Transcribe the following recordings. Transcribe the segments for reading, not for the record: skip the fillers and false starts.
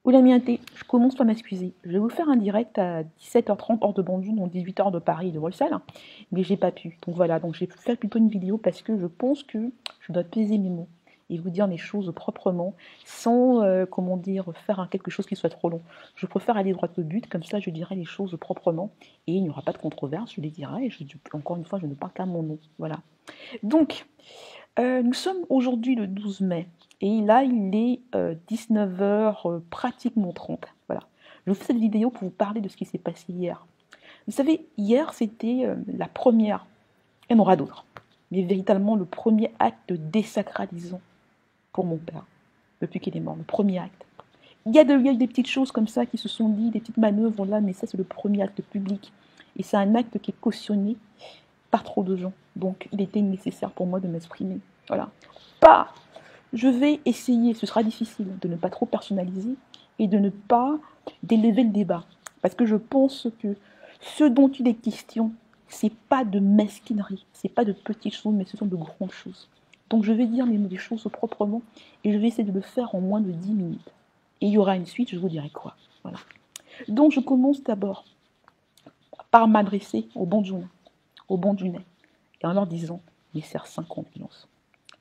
Oula mienté, je commence par m'excuser. Je vais vous faire un direct à 17h30 heure de Bandung, donc 18h de Paris et de Bruxelles, mais j'ai pas pu. Donc voilà, donc j'ai fait plutôt une vidéo parce que je pense que je dois peser mes mots et vous dire mes choses proprement, sans, comment dire, faire quelque chose qui soit trop long. Je préfère aller droit au but, comme ça je dirai les choses proprement et il n'y aura pas de controverse, je les dirai et encore une fois, je ne parle qu'à mon nom. Voilà. Donc, nous sommes aujourd'hui le 12 mai et là il est 19h pratiquement 30. Voilà. Je vous fais cette vidéo pour vous parler de ce qui s'est passé hier. Vous savez, hier c'était la première, il y en aura d'autres, mais véritablement le premier acte désacralisant pour mon père depuis qu'il est mort, le premier acte. Il y a des petites choses comme ça qui se sont dites, des petites manœuvres là, mais ça c'est le premier acte public. Et c'est un acte qui est cautionné par trop de gens. Donc il était nécessaire pour moi de m'exprimer. Voilà. Pas, je vais essayer, ce sera difficile, de ne pas trop personnaliser et de ne pas d'élever le débat. Parce que je pense que ce dont il est question, c'est pas de mesquinerie, c'est pas de petites choses, mais ce sont de grandes choses. Donc je vais dire les choses proprement et je vais essayer de le faire en moins de 10 minutes. Et il y aura une suite, je vous dirai quoi. Voilà. Donc je commence d'abord par m'adresser aux Bandunais, et en leur disant mes chers 50 000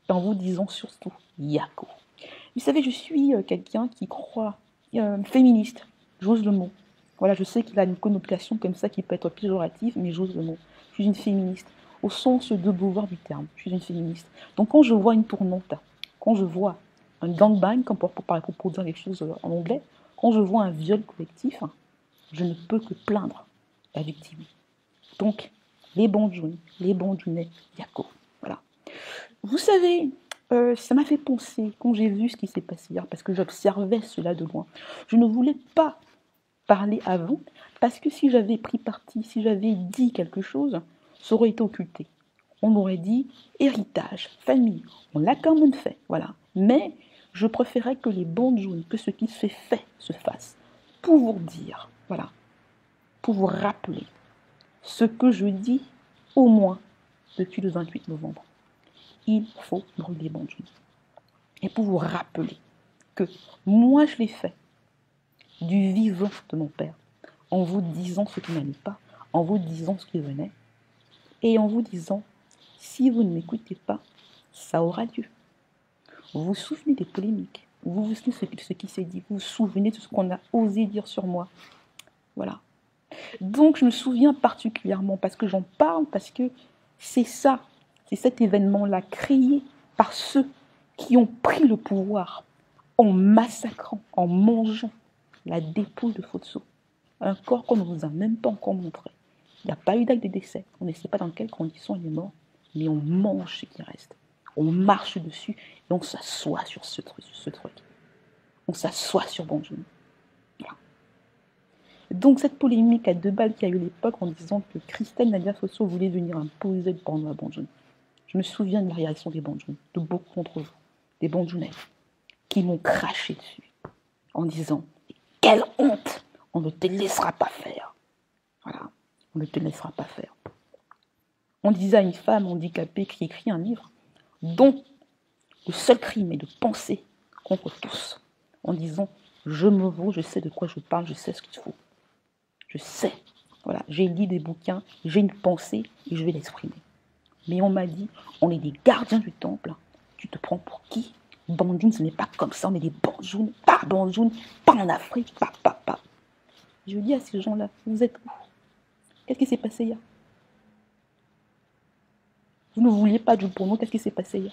et en vous disant surtout Yako. Vous savez, je suis quelqu'un qui croit féministe, j'ose le mot. Voilà, je sais qu'il a une connotation comme ça qui peut être péjorative, mais j'ose le mot. Je suis une féministe, au sens de Beauvoir du terme. Je suis une féministe. Donc quand je vois une tournante, quand je vois un gangbang, comme pour dire les choses en anglais, quand je vois un viol collectif, je ne peux que plaindre la victime. Donc, les Bandunais, Yako. Voilà. Vous savez, ça m'a fait penser quand j'ai vu ce qui s'est passé hier, parce que j'observais cela de loin. Je ne voulais pas parler avant, parce que si j'avais pris parti, si j'avais dit quelque chose, ça aurait été occulté. On aurait dit héritage, famille. On l'a quand même fait, voilà. Mais je préférais que les Bandunais, que ce qui se fait se fasse, pour vous dire, voilà, pour vous rappeler ce que je dis au moins depuis le 28 novembre. Il faut brûler Bandung. Et pour vous rappeler que moi je l'ai fait du vivant de mon père, en vous disant ce qui n'allait pas, en vous disant ce qui venait, et en vous disant, si vous ne m'écoutez pas, ça aura lieu. Vous vous souvenez des polémiques, vous vous souvenez de ce qui s'est dit, vous vous souvenez de ce qu'on a osé dire sur moi. Voilà. Donc je me souviens particulièrement parce que j'en parle, parce que c'est ça, c'est cet événement-là créé par ceux qui ont pris le pouvoir en massacrant, en mangeant la dépouille de Fotso. Un corps qu'on ne vous a même pas encore montré. Il n'y a pas eu d'acte de décès. On ne sait pas dans quelles conditions il est mort, mais on mange ce qui reste. On marche dessus et on s'assoit sur ce truc. On s'assoit sur Bandung. Voilà. Donc cette polémique à deux balles qu'il y a eu à l'époque en disant que Christelle Nadia Fosso voulait venir imposer le porno à Bandung. Je me souviens de la réaction des Bandung, de beaucoup d'entre vous, des Bandunais, qui m'ont craché dessus en disant « Quelle honte! On ne te laissera pas faire. » Voilà, on ne te laissera pas faire. On disait à une femme handicapée qui écrit un livre dont le seul crime est de penser contre tous, en disant « Je me vaux, je sais de quoi je parle, je sais ce qu'il faut. Je sais. Voilà, j'ai lu des bouquins, j'ai une pensée et je vais l'exprimer. » Mais on m'a dit, on est des gardiens du temple. Tu te prends pour qui? Bandung, ce n'est pas comme ça, on est des Bandung, pas en Afrique, pas. Je dis à ces gens-là, vous êtes où? Qu'est-ce qui s'est passé hier? Vous ne vouliez pas du porno, qu'est-ce qui s'est passé hier?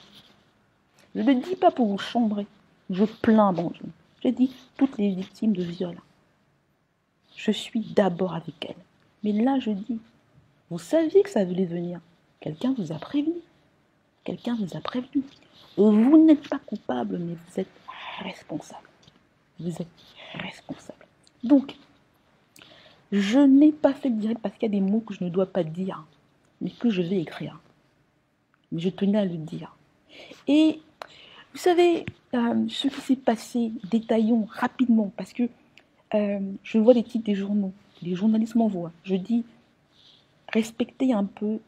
Je ne dis pas pour vous chambrer, je plains Bandung. Je dis toutes les victimes de viol. Je suis d'abord avec elles. Mais là, je dis, vous saviez que ça voulait venir. Quelqu'un vous a prévenu. Quelqu'un vous a prévenu. Vous n'êtes pas coupable, mais vous êtes responsable. Vous êtes responsable. Donc, je n'ai pas fait le direct parce qu'il y a des mots que je ne dois pas dire, mais que je vais écrire. Mais je tenais à le dire. Et vous savez, ce qui s'est passé, détaillons rapidement, parce que je vois les titres des journaux, les journalistes m'envoient. Je dis, respectez un peu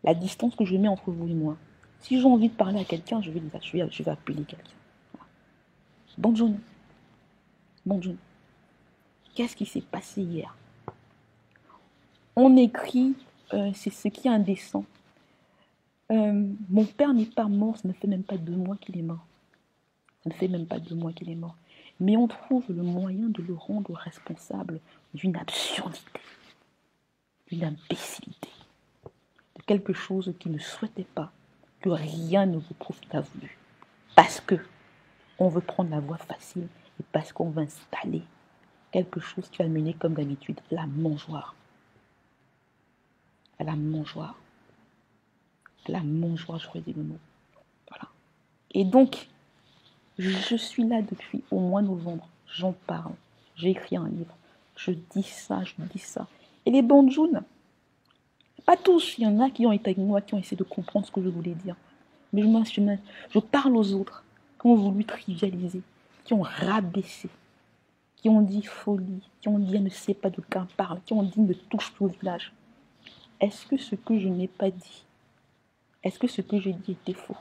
la distance que je mets entre vous et moi. Si j'ai envie de parler à quelqu'un, je vais appeler quelqu'un. Voilà. Bonne journée. Bon Dieu, qu'est-ce qui s'est passé hier? On écrit, c'est ce qui est indécent. Mon père n'est pas mort, ça ne fait même pas 2 mois qu'il est mort. Ça ne fait même pas 2 mois qu'il est mort. Mais on trouve le moyen de le rendre responsable d'une absurdité, d'une imbécilité, de quelque chose qu'il ne souhaitait pas, que rien ne vous prouve qu'il a voulu. Parce que on veut prendre la voie facile et parce qu'on veut installer quelque chose qui va mener comme d'habitude la mangeoire. À la mangeoire. À la mangeoire, j'aurais dit le mot. Voilà. Et donc, je suis là depuis au mois de novembre. J'en parle. J'ai écrit un livre. Je dis ça, je dis ça. Et les bandjounes, pas tous, il y en a qui ont été avec moi, qui ont essayé de comprendre ce que je voulais dire. Mais je parle aux autres qui ont voulu trivialiser, qui ont rabaissé, qui ont dit folie, qui ont dit elle ne sait pas de quoi parle, qui ont dit ne touche plus au village. Est-ce que ce que je n'ai pas dit, est-ce que ce que j'ai dit était faux?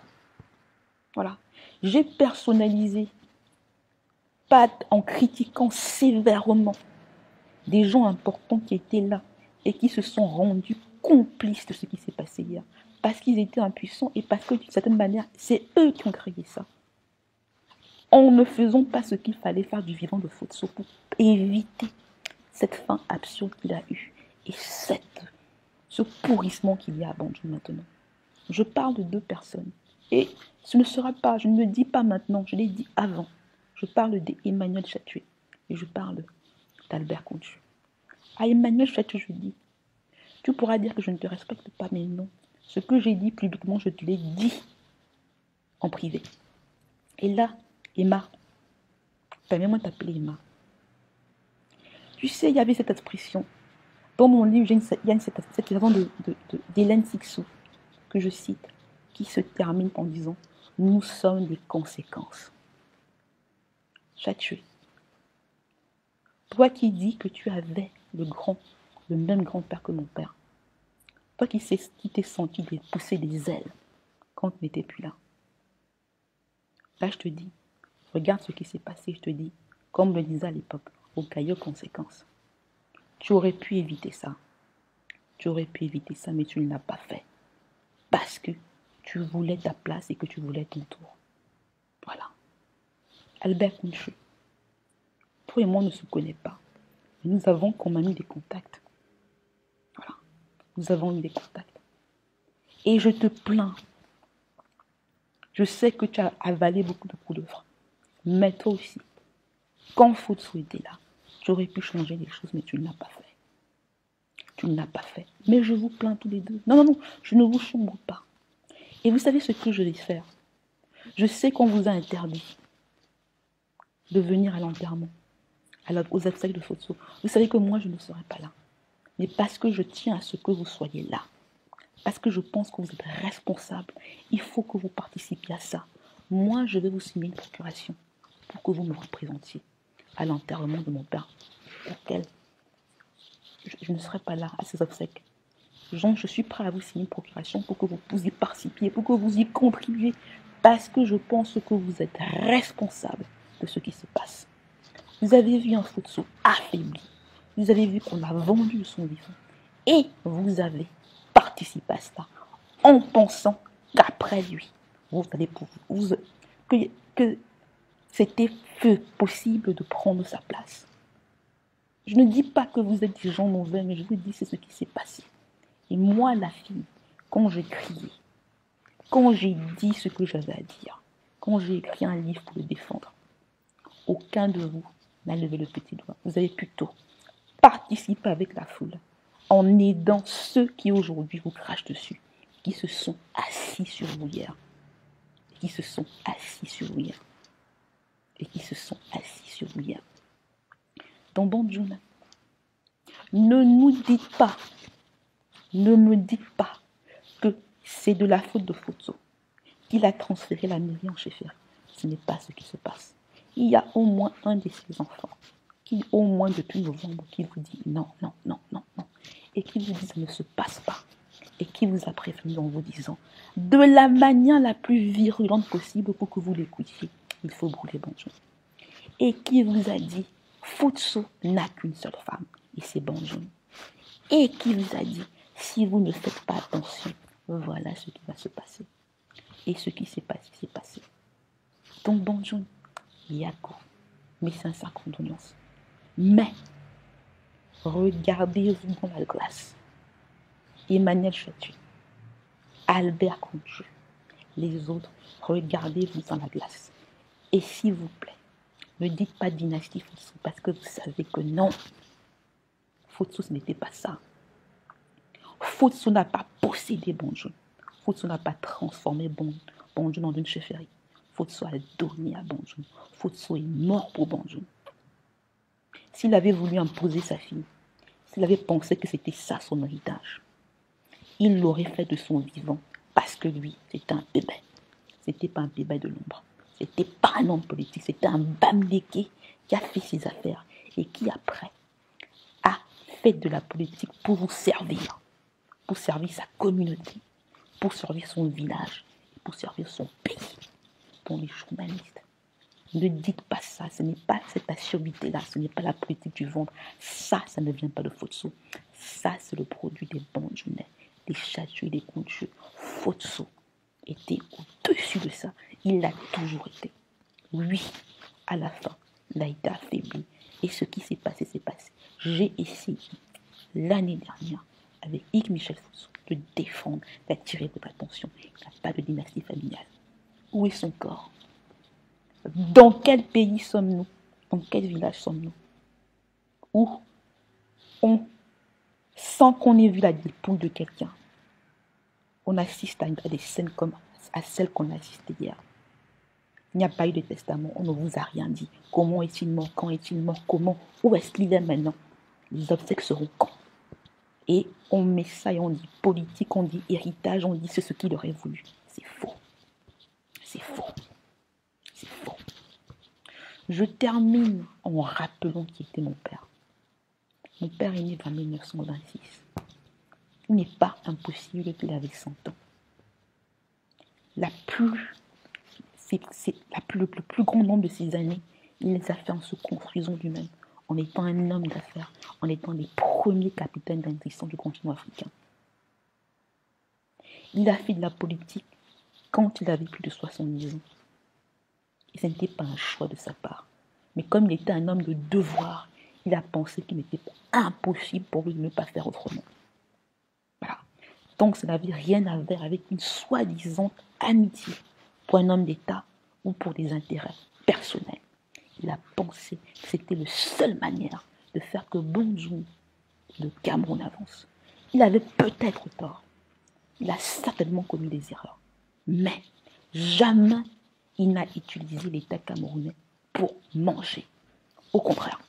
Voilà. J'ai personnalisé, pas en critiquant sévèrement des gens importants qui étaient là et qui se sont rendus complices de ce qui s'est passé hier. Parce qu'ils étaient impuissants et parce que d'une certaine manière, c'est eux qui ont créé ça. En ne faisant pas ce qu'il fallait faire du vivant de Fotso pour éviter cette fin absurde qu'il a eue et ce pourrissement qu'il y a à Bandjoun maintenant. Je parle de 2 personnes. Et ce ne sera pas, je ne le dis pas maintenant, je l'ai dit avant. Je parle d'Emmanuel Chatué et je parle d'Albert Contu. À Emmanuel Chatué, je dis, tu pourras dire que je ne te respecte pas, mais non. Ce que j'ai dit publiquement, je te l'ai dit en privé. Et là, Emma, permets-moi de t'appeler Emma. Tu sais, il y avait cette expression. Dans mon livre, il y a cette expression d'Hélène Sixou, que je cite, qui se termine en disant « Nous sommes des conséquences ». Chatué, toi qui dis que tu avais le même grand-père que mon père, toi qui t'es senti pousser des ailes quand tu n'étais plus là. Là, je te dis, regarde ce qui s'est passé, je te dis, comme le disait à l'époque, au caillou conséquences. Tu aurais pu éviter ça. Tu aurais pu éviter ça, mais tu ne l'as pas fait. Parce que tu voulais ta place et que tu voulais ton tour. Voilà. Albert Conchu, toi et moi, on ne se connaît pas. Mais nous avons quand même eu des contacts. Voilà. Nous avons eu des contacts. Et je te plains. Je sais que tu as avalé beaucoup de coups de frein. Mais toi aussi, quand Fotso était là, tu aurais pu changer les choses, mais tu ne l'as pas fait. Tu ne l'as pas fait. Mais je vous plains tous les deux. Non, non, non, je ne vous chambre pas. Et vous savez ce que je vais faire? Je sais qu'on vous a interdit de venir à l'enterrement, aux obsèques de Fotso. Vous savez que moi, je ne serai pas là. Mais parce que je tiens à ce que vous soyez là, parce que je pense que vous êtes responsable, il faut que vous participiez à ça. Moi, je vais vous signer une procuration pour que vous me représentiez à l'enterrement de mon père, auquel je ne serai pas là, à ces obsèques. Donc, je suis prêt à vous signer une procuration pour que vous puissiez participer, pour que vous y contribuiez, parce que je pense que vous êtes responsable de ce qui se passe. Vous avez vu un Fotso affaibli. Vous avez vu qu'on l'a vendu de son vivant. Et vous avez participé à cela en pensant qu'après lui, vous allez que c'était possible de prendre sa place. Je ne dis pas que vous êtes des gens mauvais, mais je vous dis c'est ce qui s'est passé. Et moi, la fille, quand j'ai crié, quand j'ai dit ce que j'avais à dire, quand j'ai écrit un livre pour le défendre, aucun de vous n'a levé le petit doigt. Vous avez plutôt participé avec la foule en aidant ceux qui aujourd'hui vous crachent dessus, qui se sont assis sur vous hier, qui se sont assis sur vous hier, et qui se sont assis sur vous hier. Dans Bandjoun, ne nous dites pas, ne me dites pas que c'est de la faute de Fotso qu'il a transféré la mairie en chefferie. Ce n'est pas ce qui se passe. Il y a au moins un de ses enfants qui, au moins depuis novembre, qui vous dit non, non, non, non, non, et qui vous dit ça ne se passe pas, et qui vous a prévenu en vous disant de la manière la plus virulente possible pour que vous l'écoutiez, il faut brûler Bandjoun. Et qui vous a dit, Futso n'a qu'une seule femme, et c'est Banjoun. Et qui vous a dit, si vous ne faites pas attention, voilà ce qui va se passer. Et ce qui s'est passé, s'est passé. Donc Banjoun, Yako, mes sincères condoléances. Mais, regardez-vous dans la glace. Emmanuel Chatuy, Albert Contu, les autres, regardez-vous dans la glace. Et s'il vous plaît, ne dites pas dynastie Futso parce que vous savez que non. Futso, ce n'était pas ça. Futso n'a pas possédé Banjoun. Futso n'a pas transformé Banjoun en une chefferie. Futso a donné à Banjoun. Futso est mort pour Banjoun. S'il avait voulu imposer sa fille, s'il avait pensé que c'était ça son héritage, il l'aurait fait de son vivant parce que lui, c'était un bébé. C'était pas un bébé de l'ombre. C'était pas un homme politique. C'était un Bamléké qui a fait ses affaires et qui après a fait de la politique pour vous servir. Pour servir sa communauté, pour servir son village, pour servir son pays. Pour les journalistes, ne dites pas ça, ce n'est pas cette assurité-là, ce n'est pas la politique du ventre. Ça ne vient pas de Futso. Ça, c'est le produit des Banjounais, des Chatuy, des Contu. Futso était au-dessus de ça. Il l'a toujours été. Oui, à la fin, il a été affaibli. Et ce qui s'est passé, s'est passé. J'ai essayé l'année dernière avec Yves Michel Futso de défendre, d'attirer votre attention. Il n'y a pas de dynastie familiale. Où est son corps? Dans quel pays sommes-nous? Dans quel village sommes-nous? Où on, sans qu'on ait vu la dépouille de quelqu'un, on assiste à des scènes comme à celles qu'on a assistées hier. Il n'y a pas eu de testament, on ne vous a rien dit. Comment est-il mort? Quand est-il mort? Comment? Où est-ce qu'il est maintenant? Les obsèques seront quand? Et on met ça et on dit politique, on dit héritage, on dit c'est ce qu'il aurait voulu. C'est faux. C'est faux. C'est faux. Je termine en rappelant qui était mon père. Mon père est né en 1926. Il n'est pas impossible qu'il avait 100 ans. Le plus grand nombre de ces années, il les a fait en se construisant lui-même, en étant un homme d'affaires, en étant les premiers capitaines d'industrie du continent africain. Il a fait de la politique quand il avait plus de 70 ans. Et ce n'était pas un choix de sa part. Mais comme il était un homme de devoir, il a pensé qu'il n'était pas impossible pour lui de ne pas faire autrement. Voilà. Donc ça n'avait rien à voir avec une soi-disant amitié pour un homme d'État ou pour des intérêts personnels. Il a pensé que c'était la seule manière de faire que Banjoun, le Cameroun, avance. Il avait peut-être tort. Il a certainement commis des erreurs. Mais jamais il n'a utilisé l'État camerounais pour manger. Au contraire,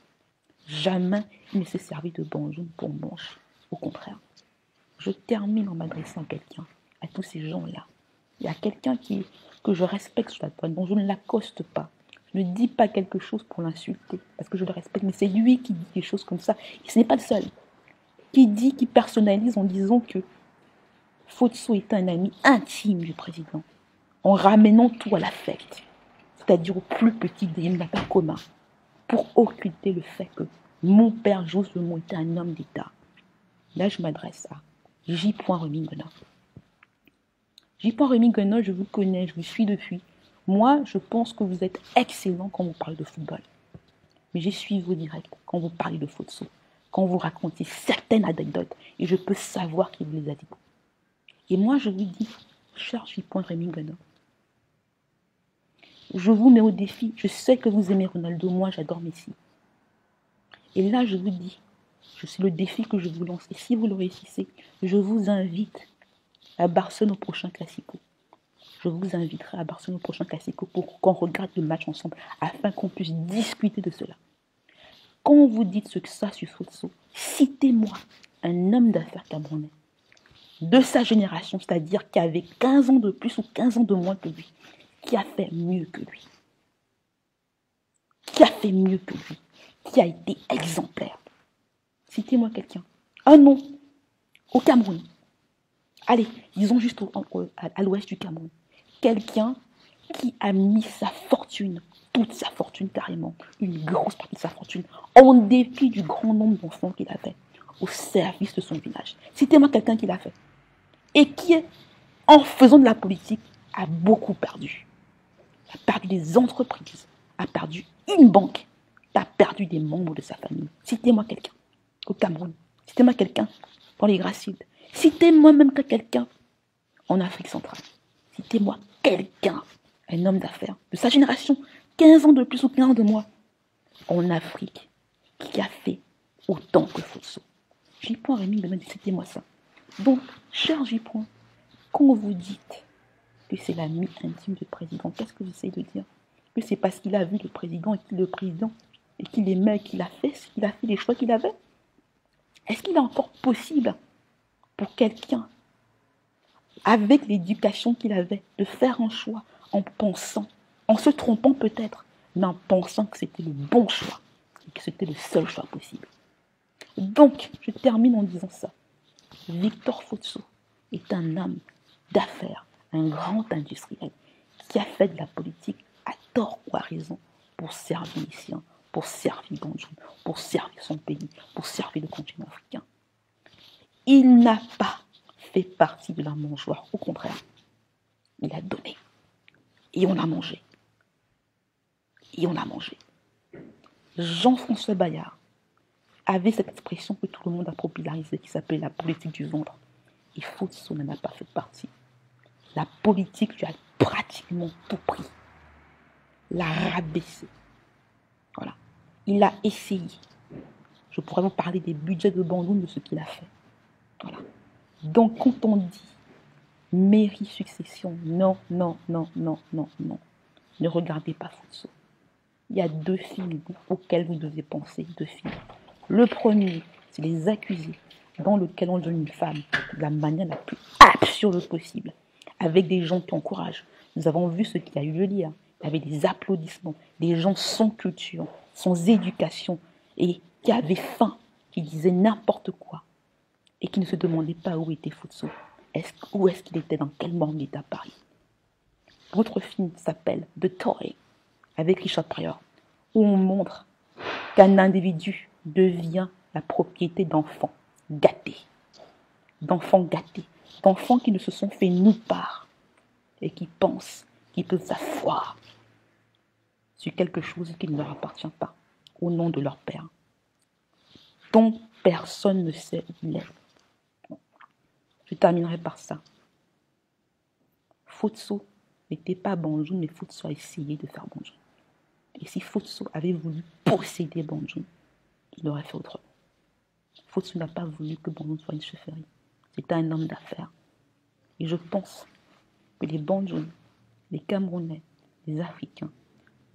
jamais il ne s'est servi de Banjoun pour manger. Au contraire. Je termine en m'adressant à quelqu'un, à tous ces gens-là. Il y a quelqu'un que je respecte sur la toile, dont je ne l'accoste pas. Je ne dis pas quelque chose pour l'insulter, parce que je le respecte, mais c'est lui qui dit des choses comme ça. Et ce n'est pas le seul. Qui personnalise en disant que Futso est un ami intime du président, en ramenant tout à l'affect, c'est-à-dire au plus petit des pas commun, pour occulter le fait que mon père Joseph Lemon était un homme d'État. Là, je m'adresse à J. Remingona. J. Remingona, je vous connais, je vous suis depuis. Moi, je pense que vous êtes excellent quand vous parlez de football. Mais j'ai suivi vos directs quand vous parlez de Futso, quand vous racontez certaines anecdotes, et je peux savoir qui vous les a dit. Et moi, je vous dis, cher J. Remingona, je vous mets au défi. Je sais que vous aimez Ronaldo, moi j'adore Messi. Et là, je vous dis, c'est le défi que je vous lance. Et si vous le réussissez, je vous invite à Barcelone au prochain Classico. Je vous inviterai à Barcelone au prochain Classico pour qu'on regarde le match ensemble, afin qu'on puisse discuter de cela. Quand vous dites ce que ça sur Futso, citez-moi un homme d'affaires camerounais de sa génération, c'est-à-dire qui avait 15 ans de plus ou 15 ans de moins que lui, qui a fait mieux que lui. Qui a fait mieux que lui, qui a été exemplaire. Citez-moi quelqu'un. Un nom au Cameroun. Allez, disons juste à l'ouest du Cameroun. Quelqu'un qui a mis sa fortune toute sa fortune carrément, une grosse partie de sa fortune, en dépit du grand nombre d'enfants qu'il avait, au service de son village. Citez-moi quelqu'un qui l'a fait. Et qui, en faisant de la politique, a beaucoup perdu. A perdu des entreprises, a perdu une banque, a perdu des membres de sa famille. Citez-moi quelqu'un au Cameroun. Citez-moi quelqu'un dans les Gracides. Citez-moi même quelqu'un en Afrique centrale. Citez-moi quelqu'un, un homme d'affaires de sa génération, 15 ans de plus ou 15 ans de moins, en Afrique, qui a fait autant que Fosso. J-Point Rémy, citez-moi ça. Donc, cher J-Point, quand vous dites que c'est l'ami intime du président, qu'est-ce que j'essaie de dire? Que c'est parce qu'il a vu le président et qu'il aimait, qu'il a fait les choix qu'il avait? Est-ce qu'il est encore possible pour quelqu'un, avec l'éducation qu'il avait, de faire un choix en pensant, en se trompant peut-être, mais en pensant que c'était le bon choix et que c'était le seul choix possible? Donc, je termine en disant ça. Victor Fosso est un homme d'affaires, un grand industriel qui a fait de la politique à tort ou à raison pour servir les siens, pour servir Banjoun, pour servir son pays, pour servir le continent africain. Il n'a pas fait partie de la mangeoire, au contraire, il a donné. Et on a mangé. Et on a mangé. Jean-François Bayard avait cette expression que tout le monde a popularisée qui s'appelait la politique du ventre. Et Fosso n'en a pas fait partie. La politique lui a pratiquement tout pris. L'a rabaissé. Voilà. Il a essayé. Je pourrais vous parler des budgets de Bandoum, de ce qu'il a fait. Voilà. Donc, quand on dit mairie succession, non, non, non, non, non, non. Ne regardez pas Fosso. Il y a 2 films auxquels vous devez penser, 2 films. Le premier, c'est Les Accusés, dans lequel on donne une femme de la manière la plus absurde possible, avec des gens qui encouragent. Nous avons vu ce qui a eu lieu hier. Il y avait des applaudissements, des gens sans culture, sans éducation, et qui avaient faim, qui disaient n'importe quoi, et qui ne se demandaient pas où était Fosso. Où est-ce qu'il était, dans quel morgue il était à Paris. L'autre film s'appelle The Toy, avec Richard Pryor, où on montre qu'un individu devient la propriété d'enfants gâtés, d'enfants qui ne se sont fait nulle part et qui pensent qu'ils peuvent s'asseoir sur quelque chose qui ne leur appartient pas, au nom de leur père, dont personne ne sait où il est. Je terminerai par ça. Fosso n'était pas Banjoun, mais Fosso a essayé de faire Banjoun. Et si Fosso avait voulu posséder Banjoun, il aurait fait autrement. Fosso n'a pas voulu que Banjoun soit une chefferie. C'était un homme d'affaires. Et je pense que les Banjoun, les Camerounais, les Africains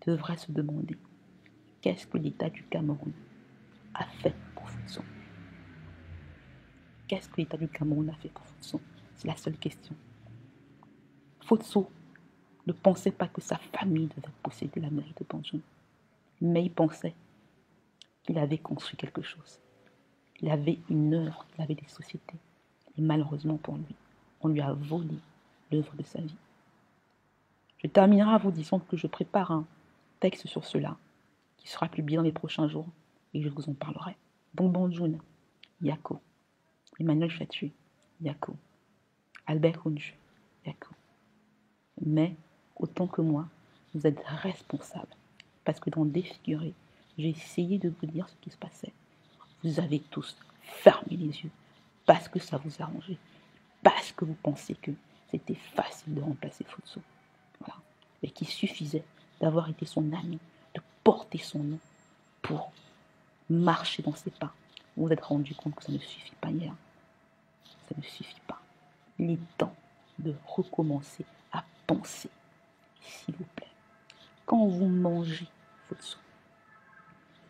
devraient se demander qu'est-ce que l'État du Cameroun a fait pour Fosso. Qu'est-ce que l'État du Cameroun a fait pour Fosso? C'est la seule question. Fosso ne pensait pas que sa famille devait posséder la mairie de Banjoun, mais il pensait qu'il avait construit quelque chose. Il avait une œuvre, il avait des sociétés. Et malheureusement pour lui, on lui a volé l'œuvre de sa vie. Je terminerai en vous disant que je prépare un texte sur cela, qui sera publié dans les prochains jours, et je vous en parlerai. Donc Banjoun, Yako, Emmanuel Chatué, Yako, Albert Hunch, Yako. Mais, autant que moi, vous êtes responsables, parce que dans Défiguré, j'ai essayé de vous dire ce qui se passait. Vous avez tous fermé les yeux, parce que ça vous arrangeait, parce que vous pensiez que c'était facile de remplacer Fosso. Voilà. Et qu'il suffisait d'avoir été son ami, de porter son nom pour marcher dans ses pas. Vous vous êtes rendu compte que ça ne suffit pas hier. Ça ne suffit pas. Il est temps de recommencer à penser, s'il vous plaît. Quand vous mangez Fosso,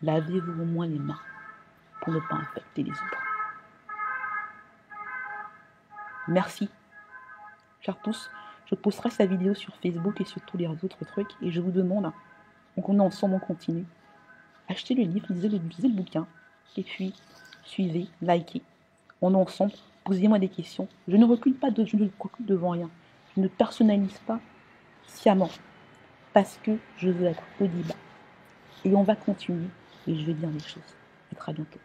lavez-vous au moins les mains pour ne pas infecter les autres. Merci, chers tous. Je posterai sa vidéo sur Facebook et sur tous les autres trucs. Et je vous demande, donc on est ensemble, on continue. Achetez le livre, lisez le bouquin. Et puis, suivez, likez. On est ensemble, posez-moi des questions. Je ne recule pas, je ne recule devant rien. Je ne personnalise pas sciemment. parce que je veux être audible. Et on va continuer et je vais dire les choses. À très bientôt.